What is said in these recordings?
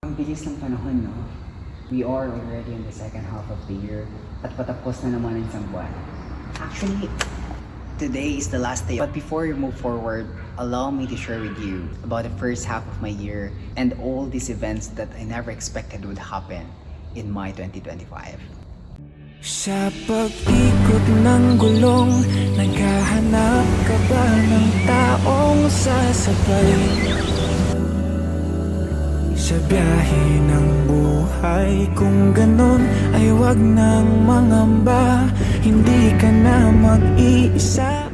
Ang bilis ng panahon, no? We are already in the second half of the year at patapos na naman ang isang buwan. Actually, today is the last day. But before we move forward, allow me to share with you about the first half of my year and all these events that I never expected would happen in my 2025. Sa pag-ikot ng gulong, naghahanap ka ba ng taong sasabay? Sa biyahe ng buhay, kung ganon ay wag nang mangamba, hindi ka na mag-iisa.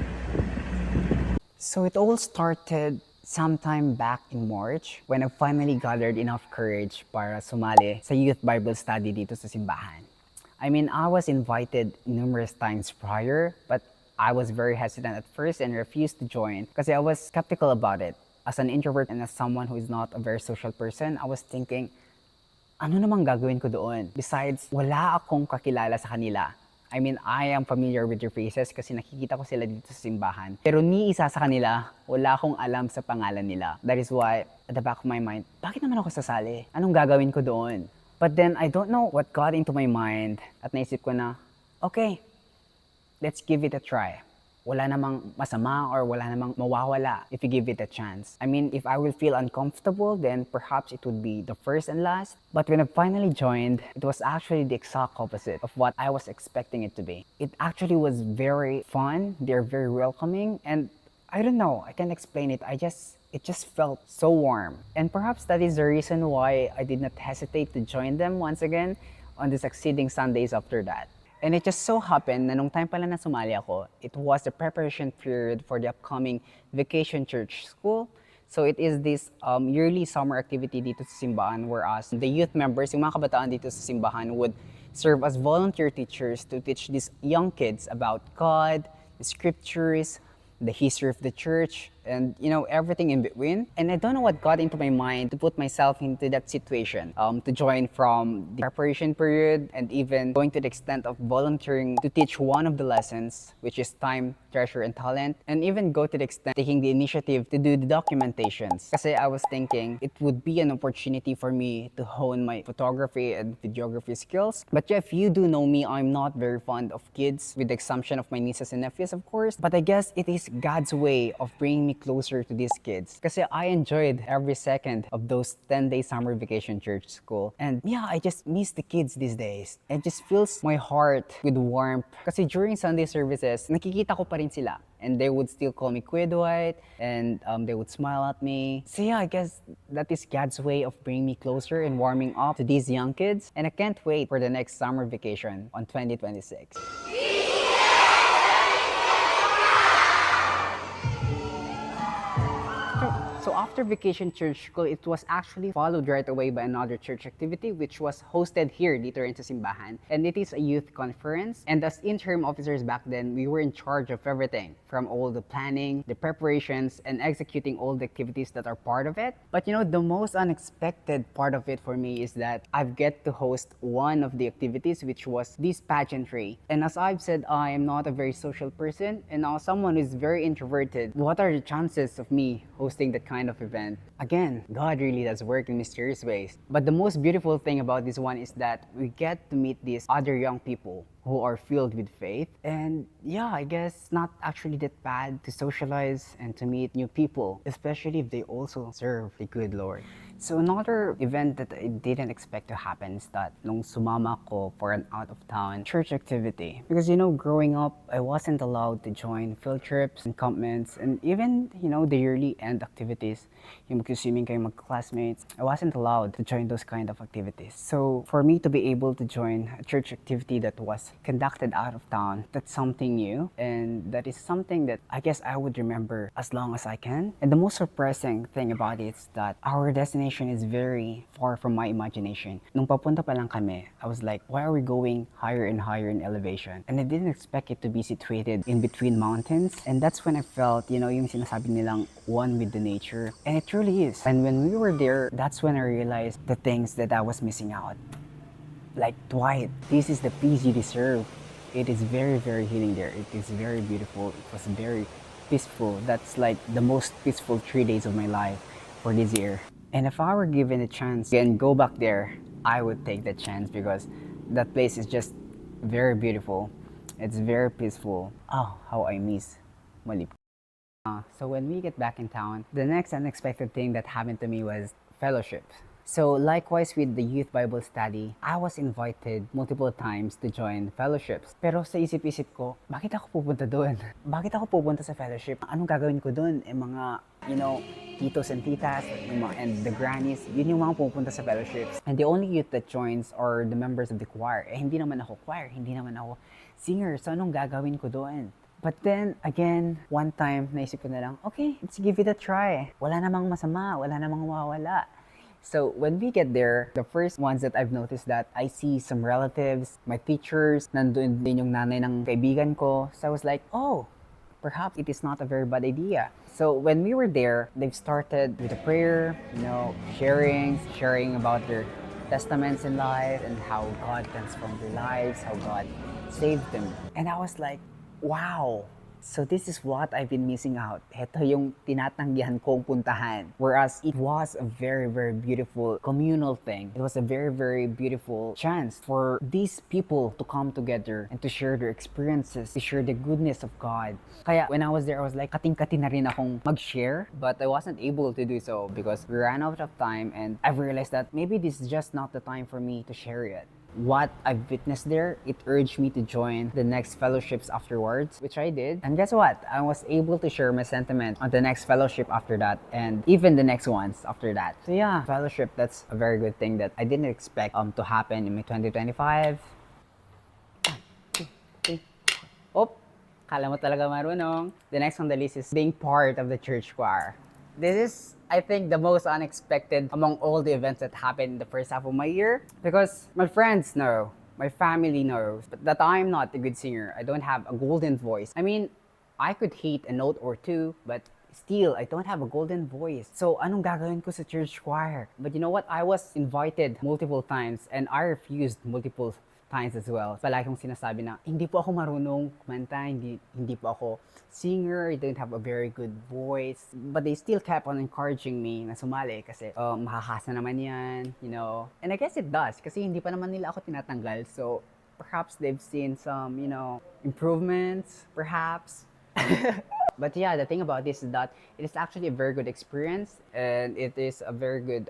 So it all started sometime back in March when I finally gathered enough courage para sumali sa youth Bible study dito sa simbahan. I mean, I was invited numerous times prior, but I was very hesitant at first and refused to join kasi I was skeptical about it. As an introvert and as someone who is not a very social person, I was thinking, ano namang gagawin ko doon? Besides, wala akong kakilala sa kanila. I mean, I am familiar with their faces kasi nakikita ko sila dito sa simbahan. Pero ni isa sa kanila, wala akong alam sa pangalan nila. That is why, at the back of my mind, bakit naman ako sasali? Anong gagawin ko doon? But then, I don't know what got into my mind at naisip ko na, okay, let's give it a try. Wala namang masama or wala namang mawawala if you give it a chance. I mean, if I will feel uncomfortable, then perhaps it would be the first and last. But when I finally joined, it was actually the exact opposite of what I was expecting it to be. It actually was very fun. They're very welcoming. And I don't know, I can't explain it. It just felt so warm. And perhaps that is the reason why I did not hesitate to join them once again on the succeeding Sundays after that. And it just so happened na nung time pala na sumali ako, it was the preparation period for the upcoming Vacation Church School. So it is this yearly summer activity dito sa simbahan where us, the youth members, yung mga kabataan dito sa simbahan would serve as volunteer teachers to teach these young kids about God, the scriptures, the history of the church, and everything in between. And I don't know what got into my mind to put myself into that situation, to join from the preparation period and even going to the extent of volunteering to teach one of the lessons, which is time, treasure, and talent, and even go to the extent taking the initiative to do the documentations. Kasi I was thinking it would be an opportunity for me to hone my photography and videography skills. But yeah, if you do know me, I'm not very fond of kids, with the exception of my nieces and nephews, of course. But I guess it is God's way of bringing me closer to these kids. Kasi I enjoyed every second of those 10-day summer vacation church school. And yeah, I just miss the kids these days. It just fills my heart with warmth. Kasi during Sunday services, nakikita ko pa rin sila. And they would still call me Kuya Dwight, and they would smile at me. So yeah, I guess that is God's way of bringing me closer and warming up to these young kids. And I can't wait for the next summer vacation on 2026. So after Vacation Church School, it was actually followed right away by another church activity which was hosted here dito rin sa simbahan. And it is a youth conference. And as interim officers back then, we were in charge of everything from all the planning, the preparations, and executing all the activities that are part of it. But the most unexpected part of it for me is that I've get to host one of the activities, which was this pageantry. And as I've said, I am not a very social person and now someone who is very introverted. What are the chances of me hosting that kind of event? Again, God really does work in mysterious ways. But the most beautiful thing about this one is that we get to meet these other young people who are filled with faith. And yeah, I guess not actually that bad to socialize and to meet new people, especially if they also serve the good Lord. So another event that I didn't expect to happen is that nung sumama ko for an out-of-town church activity. Because growing up, I wasn't allowed to join field trips, encampments, and even, the yearly end activities. Yung mag-swimming kayo mag-classmates. I wasn't allowed to join those kind of activities. So for me to be able to join a church activity that was conducted out of town, that's something new. And that is something that I guess I would remember as long as I can. And the most surprising thing about it is that our destination is very far from my imagination. Nung papunta pa lang kami, I was like, why are we going higher and higher in elevation? And I didn't expect it to be situated in between mountains. And that's when I felt, yung sinasabi nilang one with the nature. And it truly is. And when we were there, that's when I realized the things that I was missing out. Like, Dwight, this is the peace you deserve. It is very, very healing there. It is very beautiful. It was very peaceful. That's like the most peaceful 3 days of my life for this year. And if I were given a chance and go back there, I would take the chance because that place is just very beautiful. It's very peaceful. Oh, how I miss Malip. So when we get back in town, the next unexpected thing that happened to me was fellowship. So likewise with the youth Bible study, I was invited multiple times to join fellowships. Pero sa isip-isip ko, bakit ako pupunta doon? Bakit ako pupunta sa fellowship? Anong gagawin ko doon? Mga, titos and titas, and the grannies, yun yung mga pupunta sa fellowships. And the only youth that joins are the members of the choir. Hindi naman ako choir, hindi naman ako singer. So anong gagawin ko doon? But then, again, one time, naisip ko na lang, okay, let's give it a try. Wala namang masama, wala namang mawawala. So when we get there, the first ones that I've noticed that I see some relatives, my teachers, nandun din yung nanay ng kaibigan ko. So I was like, oh, perhaps it is not a very bad idea. So when we were there, they've started with a prayer, sharing about their testaments in life and how God transformed their lives, how God saved them. And I was like, wow! So this is what I've been missing out. Ito yung tinatanggihan kong puntahan. Whereas it was a very, very beautiful communal thing. It was a very, very beautiful chance for these people to come together and to share their experiences, to share the goodness of God. Kaya when I was there, I was like, kating-kati na rin akong mag-share. But I wasn't able to do so because we ran out of time and I realized that maybe this is just not the time for me to share it. What I've witnessed there, it urged me to join the next fellowships afterwards, which I did. And guess what? I was able to share my sentiment on the next fellowship after that, and even the next ones after that. So yeah, fellowship, that's a very good thing that I didn't expect to happen in my 2025. Oh, kala mo talaga marunong. The next on the list is being part of the church choir. This is, I think, the most unexpected among all the events that happened in the first half of my year. Because my friends know, my family knows, that I'm not a good singer. I don't have a golden voice. I mean, I could hit a note or two, but still, I don't have a golden voice. So, anong gagawin ko sa church choir? But you know what? I was invited multiple times and I refused multiple times as well. Palagi kong sinasabi na, hindi po ako marunong kumanta, hindi po ako singer, I don't have a very good voice. But they still kept on encouraging me na sumali kasi, makakasa naman yan, And I guess it does, kasi hindi pa naman nila ako tinatanggal. So, perhaps they've seen some, improvements, perhaps. But yeah, the thing about this is that it is actually a very good experience and it is a very good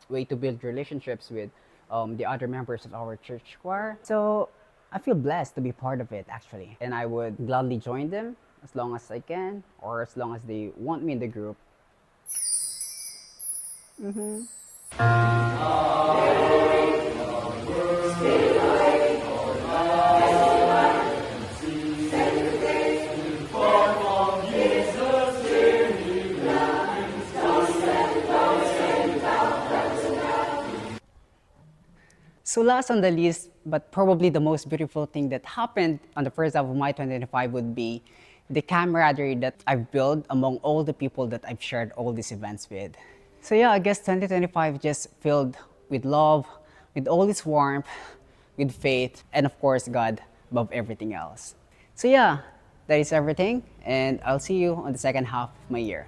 way to build relationships with the other members of our church choir. So I feel blessed to be part of it actually. And I would gladly join them as long as I can or as long as they want me in the group. So last on the list, but probably the most beautiful thing that happened on the first half of my 2025 would be the camaraderie that I've built among all the people that I've shared all these events with. So yeah, I guess 2025 just filled with love, with all this warmth, with faith, and of course, God above everything else. So yeah, that is everything, and I'll see you on the second half of my year.